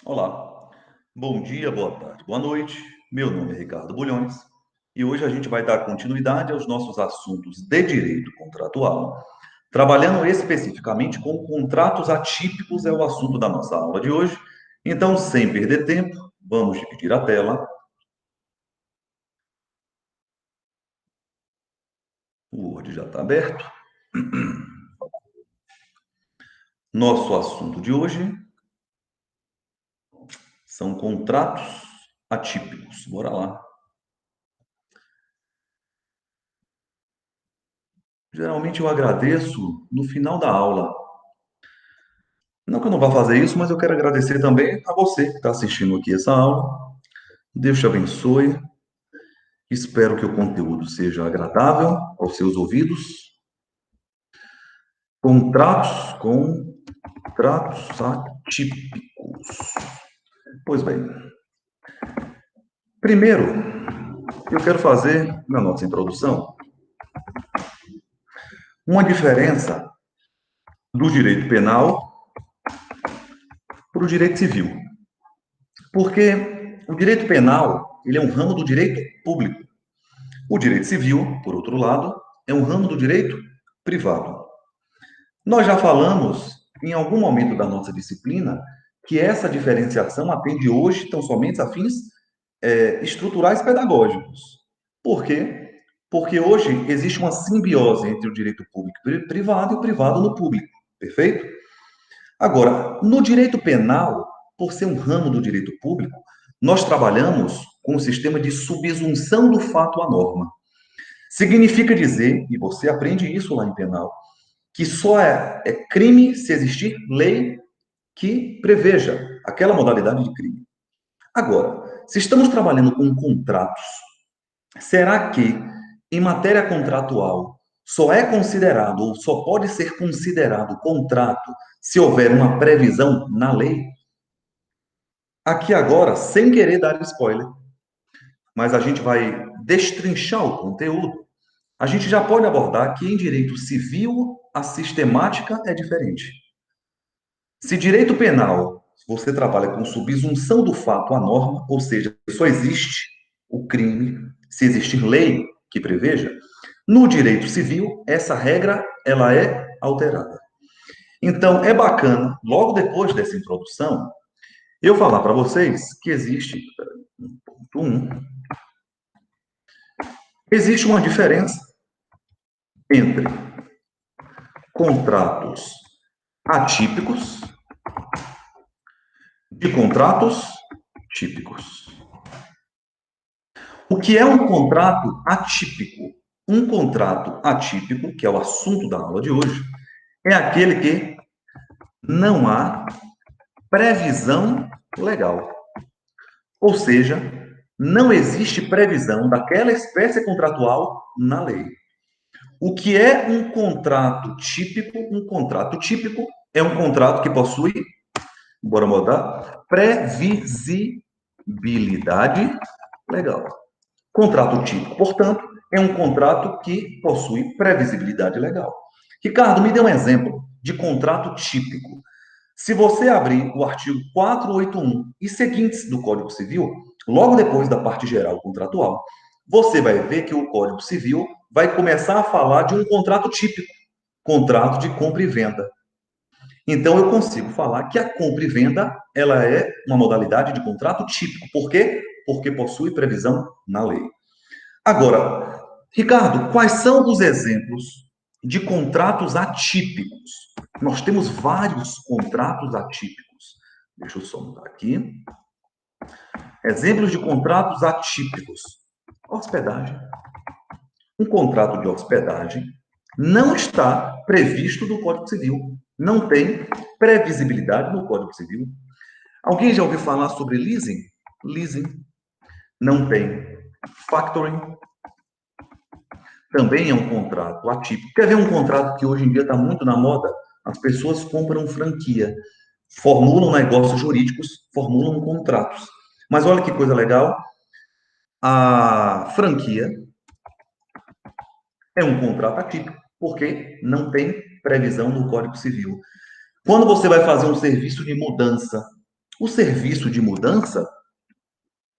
Olá, bom dia, boa tarde, boa noite. Meu nome é Ricardo Bulhões e hoje a gente vai dar continuidade aos nossos assuntos de direito contratual, trabalhando especificamente com contratos atípicos, é o assunto da nossa aula de hoje. Então, sem perder tempo, vamos dividir a tela. O Word já está aberto. Nosso assunto de hoje são contratos atípicos. Bora lá. Geralmente eu agradeço no final da aula. Não que eu não vá fazer isso, mas eu quero agradecer também a você que está assistindo aqui essa aula. Deus te abençoe. Espero que o conteúdo seja agradável aos seus ouvidos. Contratos atípicos. Pois bem, primeiro, eu quero fazer, na nossa introdução, uma diferença do direito penal para o direito civil. Porque o direito penal, ele é um ramo do direito público. O direito civil, por outro lado, é um ramo do direito privado. Nós já falamos, em algum momento da nossa disciplina, que essa diferenciação atende hoje tão somente a fins estruturais pedagógicos. Por quê? Porque hoje existe uma simbiose entre o direito público e privado e o privado no público. Perfeito? Agora, no direito penal, por ser um ramo do direito público, nós trabalhamos com o sistema de subsunção do fato à norma. Significa dizer, e você aprende isso lá em penal, que só é crime se existir lei que preveja aquela modalidade de crime. Agora, se estamos trabalhando com contratos, será que em matéria contratual só é considerado ou só pode ser considerado contrato se houver uma previsão na lei? Aqui agora, sem querer dar spoiler, mas a gente vai destrinchar o conteúdo. A gente já pode abordar que em direito civil a sistemática é diferente. Se direito penal você trabalha com subsunção do fato à norma, ou seja, só existe o crime se existir lei que preveja, no direito civil essa regra ela é alterada. Então é bacana, logo depois dessa introdução, eu falar para vocês que existe ponto 1, existe uma diferença entre contratos atípicos e contratos típicos. O que é um contrato atípico? Um contrato atípico, que é o assunto da aula de hoje, é aquele que não há previsão legal. Ou seja, não existe previsão daquela espécie contratual na lei. O que é um contrato típico? Um contrato típico é um contrato que possui, bora mudar, previsibilidade legal. Contrato típico, portanto, é um contrato que possui previsibilidade legal. Ricardo, me dê um exemplo de contrato típico. Se você abrir o artigo 481 e seguintes do Código Civil, logo depois da parte geral contratual, você vai ver que o Código Civil vai começar a falar de um contrato típico, contrato de compra e venda. Então eu consigo falar que a compra e venda, ela é uma modalidade de contrato típico. Por quê? Porque possui previsão na lei. Agora, Ricardo, quais são os exemplos de contratos atípicos? Nós temos vários contratos atípicos. Deixa eu só mudar aqui. Exemplos de contratos atípicos. Hospedagem. Um contrato de hospedagem não está previsto no Código Civil. Não tem previsibilidade no Código Civil. Alguém já ouviu falar sobre leasing? Leasing não tem. Factoring também é um contrato atípico. Quer ver um contrato que hoje em dia está muito na moda? As pessoas compram franquia, formulam negócios jurídicos, formulam contratos. Mas olha que coisa legal, a franquia é um contrato atípico, porque não tem previsão no Código Civil. Quando você vai fazer um serviço de mudança O serviço de mudança,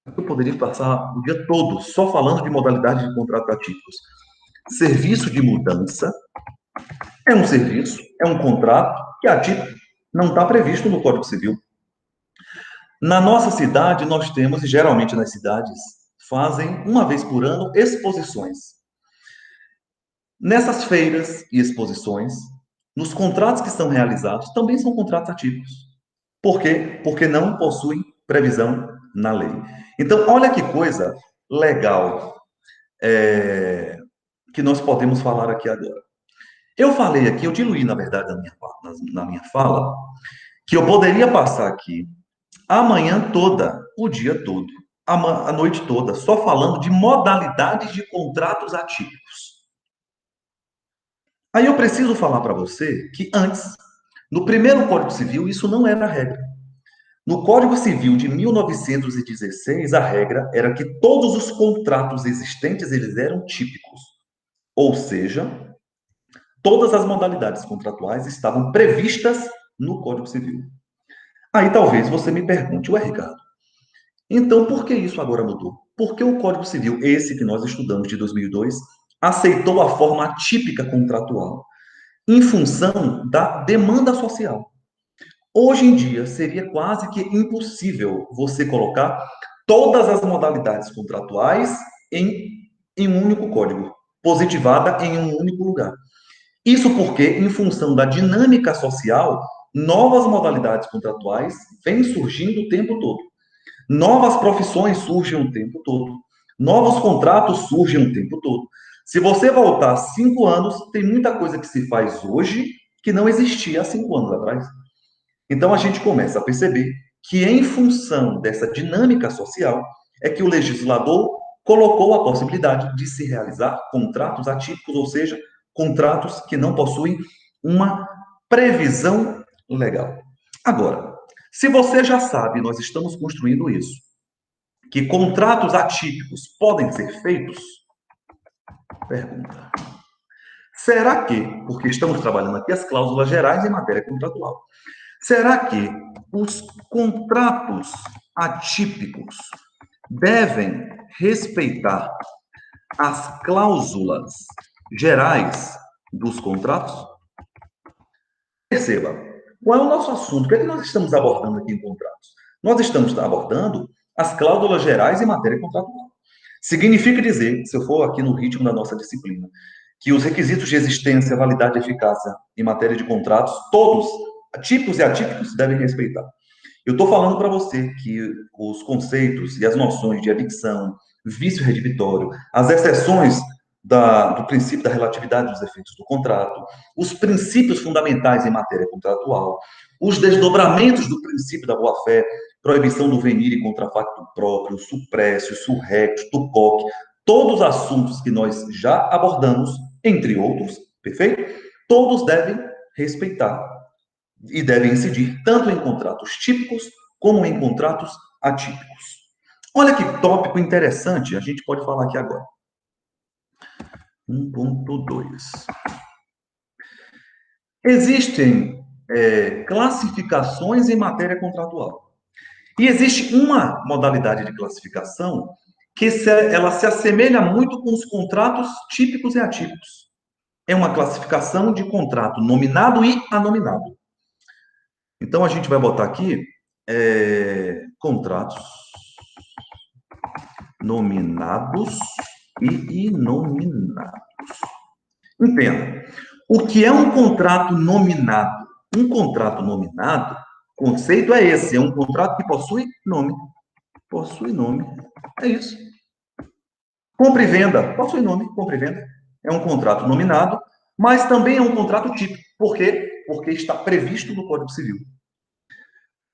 eu poderia passar o dia todo só falando de modalidades de contratos atípicos. Serviço de mudança é um serviço, é um contrato que é atípico, não está previsto no Código Civil. Na nossa cidade, nós temos, e geralmente nas cidades, fazem uma vez por ano exposições. Nessas feiras e exposições, nos contratos que são realizados, também são contratos atípicos. Por quê? Porque não possuem previsão na lei. Então, olha que coisa legal que nós podemos falar aqui agora. Eu falei aqui, eu diluí, na verdade, na minha fala, que eu poderia passar aqui a manhã toda, o dia todo, a noite toda, só falando de modalidades de contratos atípicos. Aí eu preciso falar para você que antes, no primeiro Código Civil, isso não era a regra. No Código Civil de 1916, a regra era que todos os contratos existentes eles eram típicos, ou seja, todas as modalidades contratuais estavam previstas no Código Civil. Aí talvez você me pergunte, ué, Ricardo, então por que isso agora mudou? Porque o Código Civil, esse que nós estudamos de 2002, aceitou a forma atípica contratual em função da demanda social. Hoje em dia, seria quase que impossível você colocar todas as modalidades contratuais em um único código, positivada em um único lugar. Isso porque, em função da dinâmica social, novas modalidades contratuais vêm surgindo o tempo todo. Novas profissões surgem o tempo todo. Novos contratos surgem o tempo todo. Se você voltar 5 anos, tem muita coisa que se faz hoje que não existia há 5 anos atrás. Então a gente começa a perceber que, em função dessa dinâmica social, é que o legislador colocou a possibilidade de se realizar contratos atípicos, ou seja, contratos que não possuem uma previsão legal. Agora, se você já sabe, nós estamos construindo isso, que contratos atípicos podem ser feitos? Pergunta. Será que, porque estamos trabalhando aqui as cláusulas gerais em matéria contratual, será que os contratos atípicos devem respeitar as cláusulas gerais dos contratos? Perceba, qual é o nosso assunto? O que é que nós estamos abordando aqui em contratos? Nós estamos abordando as cláusulas gerais em matéria contratual. Significa dizer, se eu for aqui no ritmo da nossa disciplina, que os requisitos de existência, validade e eficácia em matéria de contratos, todos, típicos e atípicos, devem respeitar. Eu estou falando para você que os conceitos e as noções de evicção, vício redivitório, as exceções do princípio da relatividade dos efeitos do contrato, os princípios fundamentais em matéria contratual, os desdobramentos do princípio da boa-fé, proibição do venir e contrafacto próprio, suprécio, surrecto, tupoc, todos os assuntos que nós já abordamos, entre outros, perfeito? Todos devem respeitar e devem incidir tanto em contratos típicos como em contratos atípicos. Olha que tópico interessante a gente pode falar aqui agora. 1.2. Existem classificações em matéria contratual. E existe uma modalidade de classificação que ela se assemelha muito com os contratos típicos e atípicos. É uma classificação de contrato nominado e anominado. Então, a gente vai botar aqui contratos nominados e inominados. Entenda, o que é um contrato nominado? Um contrato nominado, o conceito é esse, é um contrato que possui nome. Possui nome, é isso. Compra e venda, possui nome, compra e venda. É um contrato nominado, mas também é um contrato típico. Por quê? Porque está previsto no Código Civil.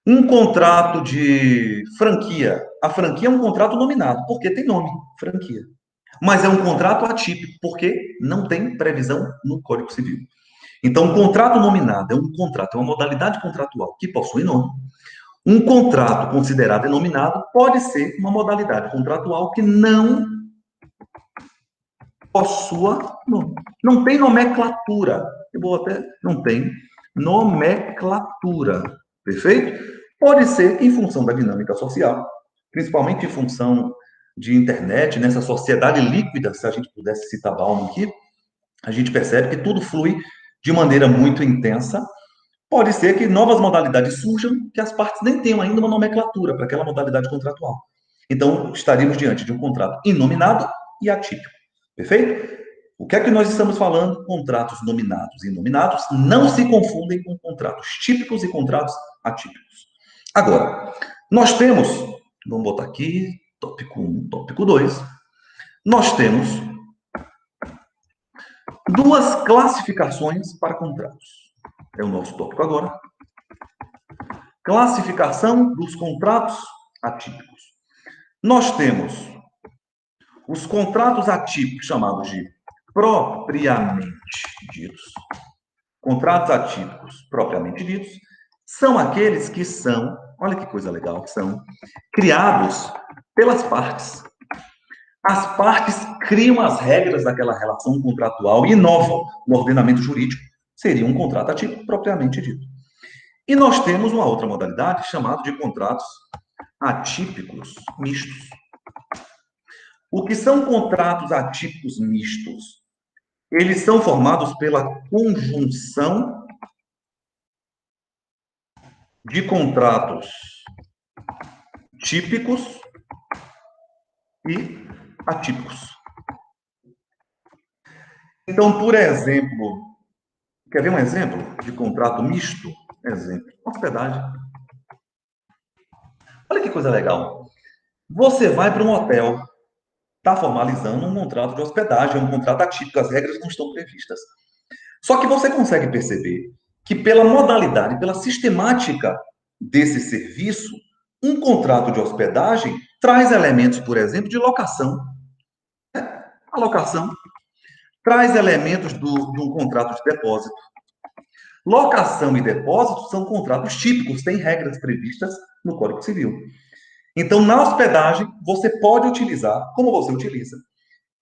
Um contrato de franquia. A franquia é um contrato nominado, porque tem nome, franquia. Mas é um contrato atípico, porque não tem previsão no Código Civil. Então, um contrato nominado é um contrato, é uma modalidade contratual que possui nome. Um contrato considerado denominado pode ser uma modalidade contratual que não possua nome. Não tem nomenclatura. Eu vou até. Não tem nomenclatura. Perfeito? Pode ser que, em função da dinâmica social, principalmente em função de internet, nessa sociedade líquida, se a gente pudesse citar Bauman aqui, a gente percebe que tudo flui de maneira muito intensa. Pode ser que novas modalidades surjam que as partes nem tenham ainda uma nomenclatura para aquela modalidade contratual. Então, estaríamos diante de um contrato inominado e atípico. Perfeito? O que é que nós estamos falando? Contratos nominados e inominados não se confundem com contratos típicos e contratos atípicos. Agora, nós temos, vamos botar aqui, tópico 1, tópico 2, nós temos duas classificações para contratos. É o nosso tópico agora. Classificação dos contratos atípicos. Nós temos os contratos atípicos, chamados de propriamente ditos. Contratos atípicos propriamente ditos são aqueles que são, olha que coisa legal, que são criados pelas partes. As partes criam as regras daquela relação contratual e inovam no ordenamento jurídico. Seria um contrato atípico propriamente dito. E nós temos uma outra modalidade chamada de contratos atípicos mistos. O que são contratos atípicos mistos? Eles são formados pela conjunção de contratos típicos e atípicos. Então, por exemplo, quer ver um exemplo de contrato misto? Exemplo, hospedagem. Olha que coisa legal. Você vai para um hotel, está formalizando um contrato de hospedagem, é um contrato atípico, as regras não estão previstas. Só que você consegue perceber que pela modalidade, pela sistemática desse serviço, um contrato de hospedagem traz elementos, por exemplo, de locação. A locação traz elementos de um contrato de depósito. Locação e depósito são contratos típicos, têm regras previstas no Código Civil. Então, na hospedagem, você pode utilizar, como você utiliza,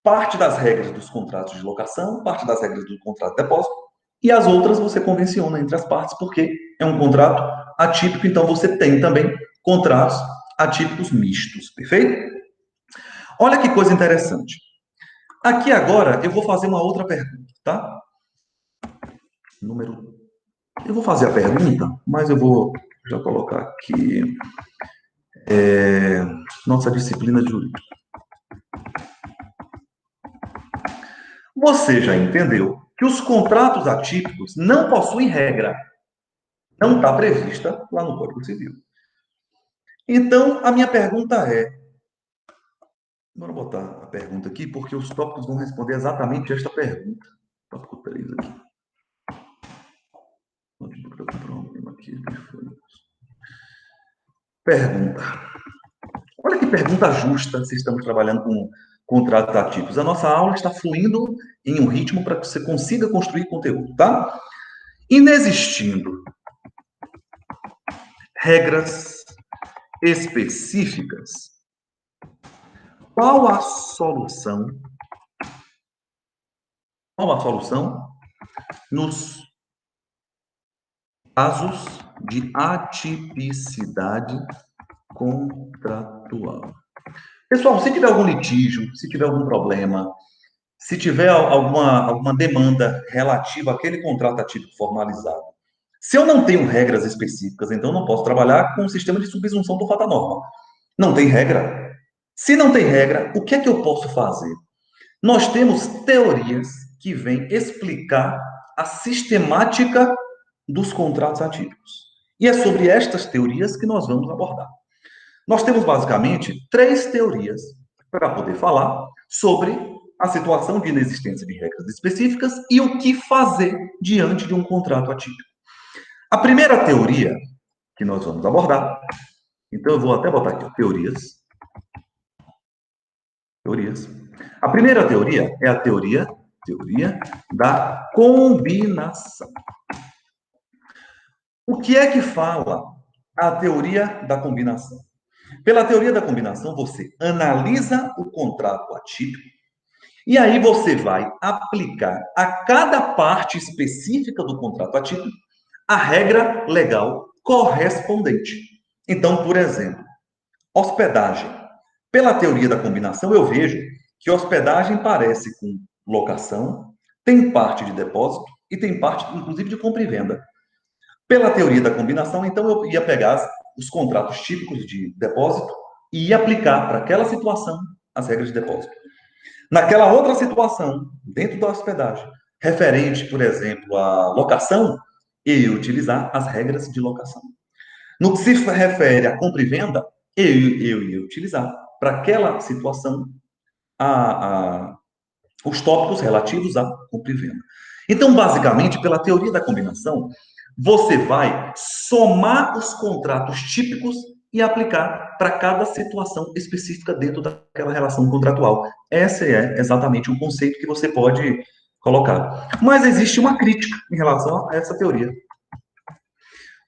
parte das regras dos contratos de locação, parte das regras do contrato de depósito, e as outras você convenciona entre as partes, porque é um contrato atípico, então você tem também contratos atípicos mistos, perfeito? Olha que coisa interessante. Aqui agora eu vou fazer uma outra pergunta, tá? Eu vou fazer a pergunta, mas eu vou já colocar aqui nossa disciplina jurídica. Você já entendeu que os contratos atípicos não possuem regra. Não está prevista lá no Código Civil. Então, a minha pergunta é... Bora botar a pergunta aqui, porque os tópicos vão responder exatamente esta pergunta. Tópico 3 aqui. Pergunta. Olha que pergunta justa se estamos trabalhando com contratos atípicos. A nossa aula está fluindo em um ritmo para que você consiga construir conteúdo, tá? Inexistindo regras específicas, qual a solução nos casos de atipicidade contratual? Pessoal, se tiver algum litígio, se tiver algum problema, se tiver alguma demanda relativa àquele contrato atípico formalizado, se eu não tenho regras específicas, então eu não posso trabalhar com o sistema de subsunção por falta norma. Não tem regra? Se não tem regra, o que é que eu posso fazer? Nós temos teorias que vêm explicar a sistemática dos contratos atípicos. E é sobre estas teorias que nós vamos abordar. Nós temos basicamente 3 teorias para poder falar sobre a situação de inexistência de regras específicas e o que fazer diante de um contrato atípico. A primeira teoria que nós vamos abordar, então eu vou até botar aqui, teorias. A primeira teoria é a teoria da combinação. O que é que fala a teoria da combinação? Pela teoria da combinação, você analisa o contrato atípico e aí você vai aplicar a cada parte específica do contrato atípico a regra legal correspondente. Então, por exemplo, hospedagem. Pela teoria da combinação, eu vejo que hospedagem parece com locação, tem parte de depósito e tem parte, inclusive, de compra e venda. Pela teoria da combinação, então, eu ia pegar os contratos típicos de depósito e ia aplicar para aquela situação as regras de depósito. Naquela outra situação, dentro da hospedagem, referente, por exemplo, à locação, eu ia utilizar as regras de locação. No que se refere à compra e venda, eu ia utilizar para aquela situação os tópicos relativos à compra e venda. Então, basicamente, pela teoria da combinação, você vai somar os contratos típicos e aplicar para cada situação específica dentro daquela relação contratual. Esse é exatamente o conceito que você pode colocar. Mas existe uma crítica em relação a essa teoria.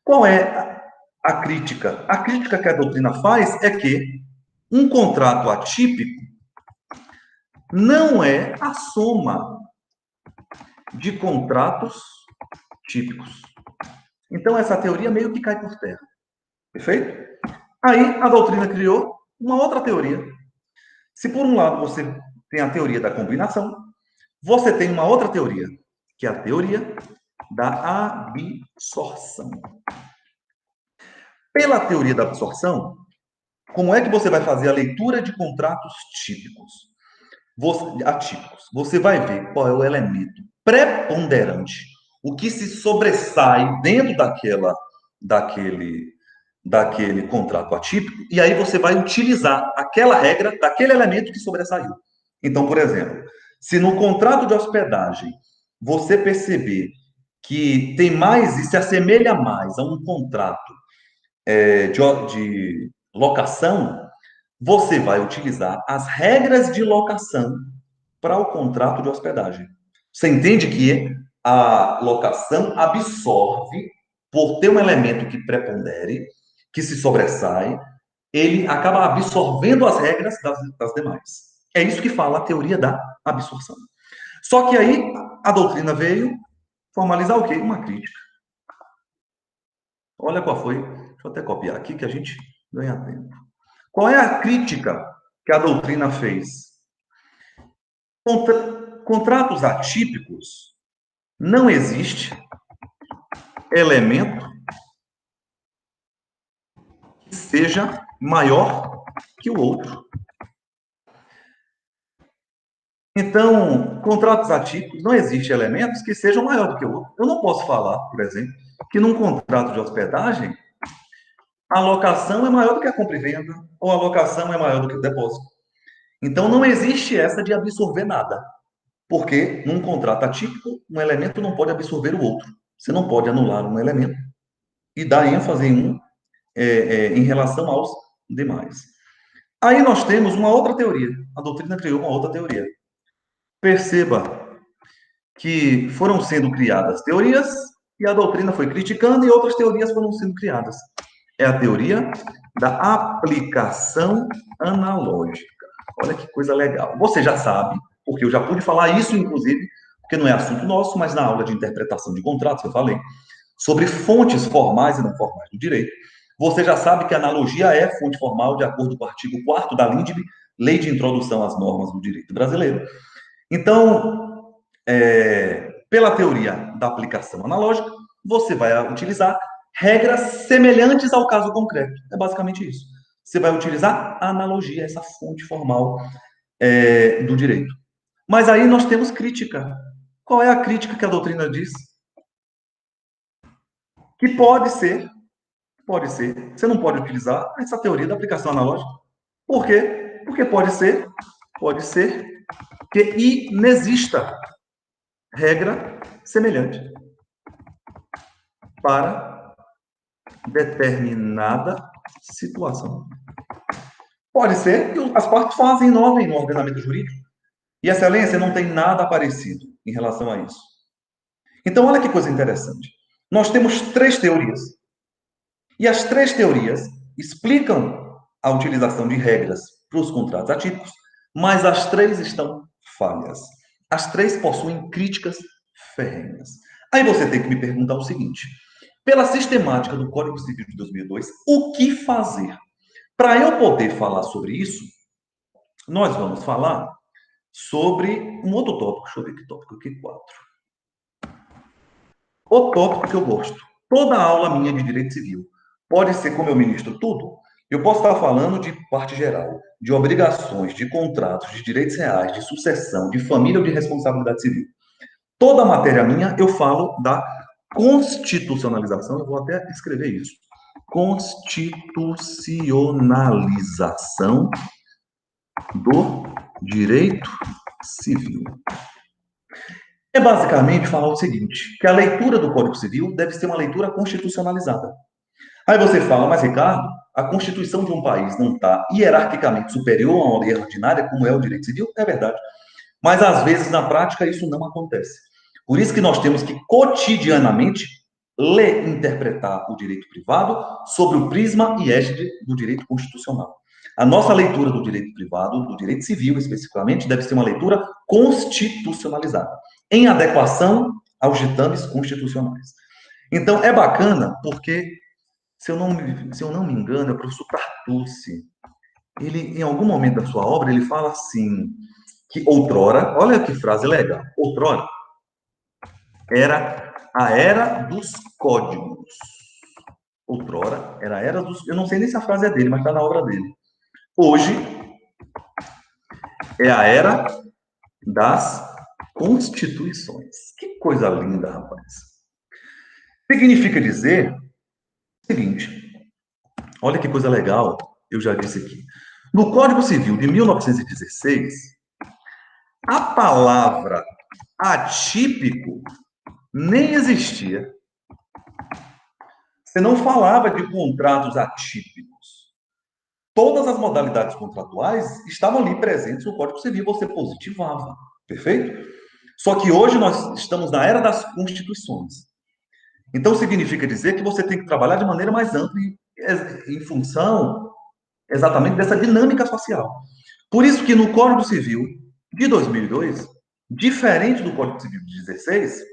Qual é a crítica? A crítica que a doutrina faz é que um contrato atípico não é a soma de contratos típicos. Então, essa teoria meio que cai por terra. Perfeito? Aí, a doutrina criou uma outra teoria. Se, por um lado, você tem a teoria da combinação, você tem uma outra teoria, que é a teoria da absorção. Pela teoria da absorção, como é que você vai fazer a leitura de contratos típicos? Atípicos. Você vai ver qual é o elemento preponderante, o que se sobressai dentro daquele contrato atípico, e aí você vai utilizar aquela regra daquele elemento que sobressaiu. Então, por exemplo, se no contrato de hospedagem você perceber que tem mais e se assemelha mais a um contrato de locação, você vai utilizar as regras de locação para o contrato de hospedagem. Você entende que a locação absorve, por ter um elemento que prepondere, que se sobressai, ele acaba absorvendo as regras das demais. É isso que fala a teoria da absorção. Só que aí a doutrina veio formalizar o quê? Uma crítica. Olha qual foi. Deixa eu até copiar aqui que a gente ganha tempo. Qual é a crítica que a doutrina fez? Contratos atípicos, não existe elemento que seja maior que o outro. Então, contratos atípicos, não existe elementos que sejam maior do que o outro. Eu não posso falar, por exemplo, que num contrato de hospedagem, a locação é maior do que a compra e venda, ou a locação é maior do que o depósito. Então, não existe essa de absorver nada. Porque num contrato atípico, um elemento não pode absorver o outro. Você não pode anular um elemento e dar ênfase em um em relação aos demais. Aí nós temos uma outra teoria. A doutrina criou uma outra teoria. Perceba que foram sendo criadas teorias e a doutrina foi criticando e outras teorias foram sendo criadas. É a teoria da aplicação analógica. Olha que coisa legal. Você já sabe, porque eu já pude falar isso, inclusive, porque não é assunto nosso, mas na aula de interpretação de contratos eu falei sobre fontes formais e não formais do direito. Você já sabe que a analogia é fonte formal de acordo com o artigo 4º da LINDB, Lei de Introdução às Normas do Direito Brasileiro. Então, pela teoria da aplicação analógica, você vai utilizar regras semelhantes ao caso concreto. É basicamente isso. Você vai utilizar a analogia, essa fonte formal do direito. Mas aí nós temos crítica. Qual é a crítica que a doutrina diz? Que pode ser, você não pode utilizar essa teoria da aplicação analógica. Por quê? Porque pode ser que inexista regra semelhante para determinada situação. Pode ser que as partes fazem nova no ordenamento jurídico. E, excelência, não tem nada parecido em relação a isso. Então, olha que coisa interessante. Nós temos 3 teorias. E as 3 teorias explicam a utilização de regras para os contratos atípicos, mas as 3 estão falhas. As 3 possuem críticas ferrenhas. Aí você tem que me perguntar o seguinte: pela sistemática do Código Civil de 2002, o que fazer. Para eu poder falar sobre isso, nós vamos falar sobre um outro tópico. Deixa eu ver que tópico aqui, 4. O tópico que eu gosto. Toda aula minha de direito civil pode ser como eu ministro tudo. Eu posso estar falando de parte geral, de obrigações, de contratos, de direitos reais, de sucessão, de família ou de responsabilidade civil. Toda matéria minha eu falo da constitucionalização, eu vou até escrever isso. Constitucionalização do direito civil. É basicamente falar o seguinte, que a leitura do Código Civil deve ser uma leitura constitucionalizada. Aí você fala, mas Ricardo, a Constituição de um país não está hierarquicamente superior a uma lei ordinária, como é o direito civil? É verdade. Mas às vezes, na prática, isso não acontece. Por isso que nós temos que, cotidianamente, ler e interpretar o direito privado sobre o prisma e égide do direito constitucional. A nossa leitura do direito privado, do direito civil especificamente, deve ser uma leitura constitucionalizada, em adequação aos ditames constitucionais. Então, é bacana porque, se eu não me engano, é o professor Tartucci. Ele, em algum momento da sua obra, ele fala assim, que outrora, olha que frase legal, outrora era a era dos códigos. Outrora era a era dos... Eu não sei nem se a frase é dele, mas está na obra dele. Hoje é a era das constituições. Que coisa linda, rapaz. Significa dizer o seguinte, olha que coisa legal, eu já disse aqui. No Código Civil de 1916, a palavra atípico nem existia. Você não falava de contratos atípicos. Todas as modalidades contratuais estavam ali presentes no Código Civil, você positivava, perfeito? Só que hoje nós estamos na era das constituições. Então, significa dizer que você tem que trabalhar de maneira mais ampla em função exatamente dessa dinâmica social. Por isso que no Código Civil de 2002, diferente do Código Civil de 16,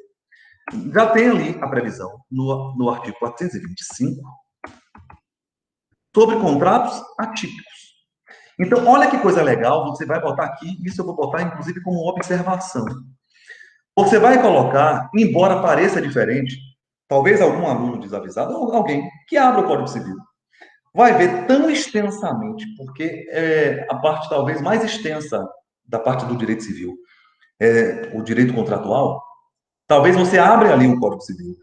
já tem ali a previsão, no artigo 425, sobre contratos atípicos. Então, olha que coisa legal, você vai botar aqui, isso eu vou botar inclusive como observação. Você vai colocar, embora pareça diferente, talvez algum aluno desavisado, ou alguém que abra o Código Civil, vai ver tão extensamente, porque é a parte talvez mais extensa da parte do direito civil, é o direito contratual. Talvez você abra ali o Código Civil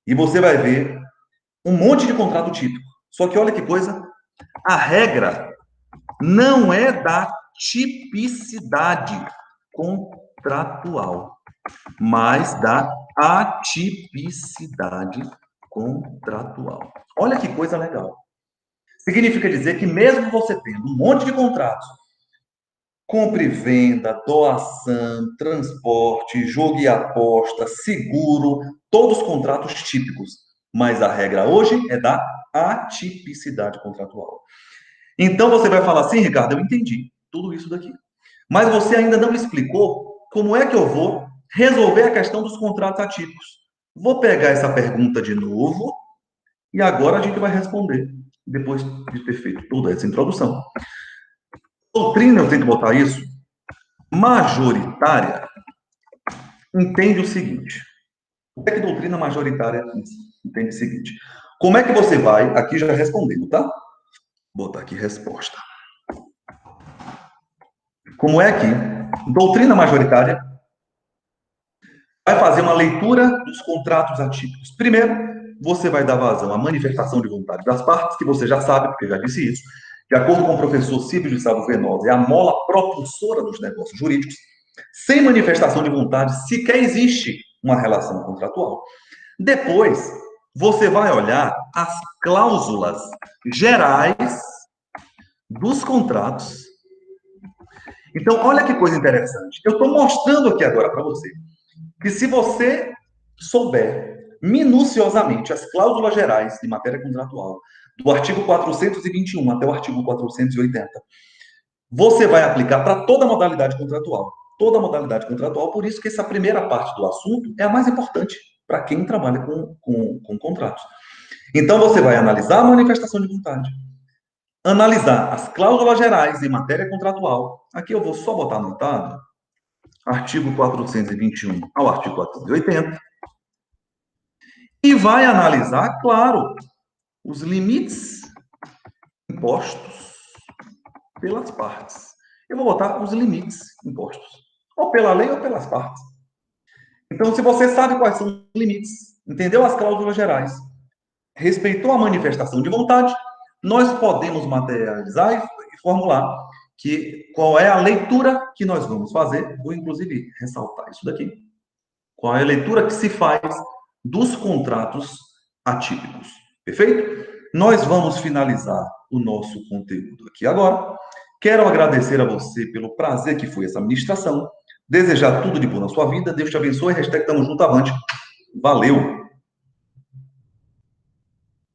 e você vai ver um monte de contrato típico. Só que olha que coisa, a regra não é da tipicidade contratual, mas da atipicidade contratual. Olha que coisa legal. Significa dizer que mesmo você tendo um monte de contratos, compra e venda, doação, transporte, jogo e aposta, seguro, todos contratos típicos. Mas a regra hoje é da atipicidade contratual. Então você vai falar assim, Ricardo, eu entendi tudo isso daqui. Mas você ainda não me explicou como é que eu vou resolver a questão dos contratos atípicos. Vou pegar essa pergunta de novo e agora a gente vai responder, depois de ter feito toda essa introdução. Doutrina, eu tenho que botar isso, majoritária, entende o seguinte. O que é que doutrina majoritária entende o seguinte? Como é que você vai, aqui já respondendo, tá? Vou botar aqui resposta. Como é que doutrina majoritária vai fazer uma leitura dos contratos atípicos? Primeiro, você vai dar vazão à manifestação de vontade das partes, que você já sabe, porque eu já disse isso. De acordo com o professor Silvio de Salvo Venosa, é a mola propulsora dos negócios jurídicos. Sem manifestação de vontade, sequer existe uma relação contratual. Depois, você vai olhar as cláusulas gerais dos contratos. Então, olha que coisa interessante. Eu estou mostrando aqui agora para você que se você souber minuciosamente as cláusulas gerais de matéria contratual, do artigo 421 até o artigo 480, você vai aplicar para toda modalidade contratual. Toda modalidade contratual, por isso que essa primeira parte do assunto é a mais importante para quem trabalha com contratos. Então, você vai analisar a manifestação de vontade, analisar as cláusulas gerais em matéria contratual. Aqui eu vou só botar anotado, artigo 421 ao artigo 480, e vai analisar, claro, os limites impostos pelas partes. Eu vou botar os limites impostos, ou pela lei ou pelas partes. Então, se você sabe quais são os limites, entendeu as cláusulas gerais, respeitou a manifestação de vontade, nós podemos materializar e formular qual é a leitura que nós vamos fazer. Vou, inclusive, ressaltar isso daqui. Qual é a leitura que se faz dos contratos atípicos. Perfeito? Nós vamos finalizar o nosso conteúdo aqui agora. Quero agradecer a você pelo prazer que foi essa ministração. Desejar tudo de bom na sua vida. Deus te abençoe. Hashtag Tamo Junto Avante. Valeu!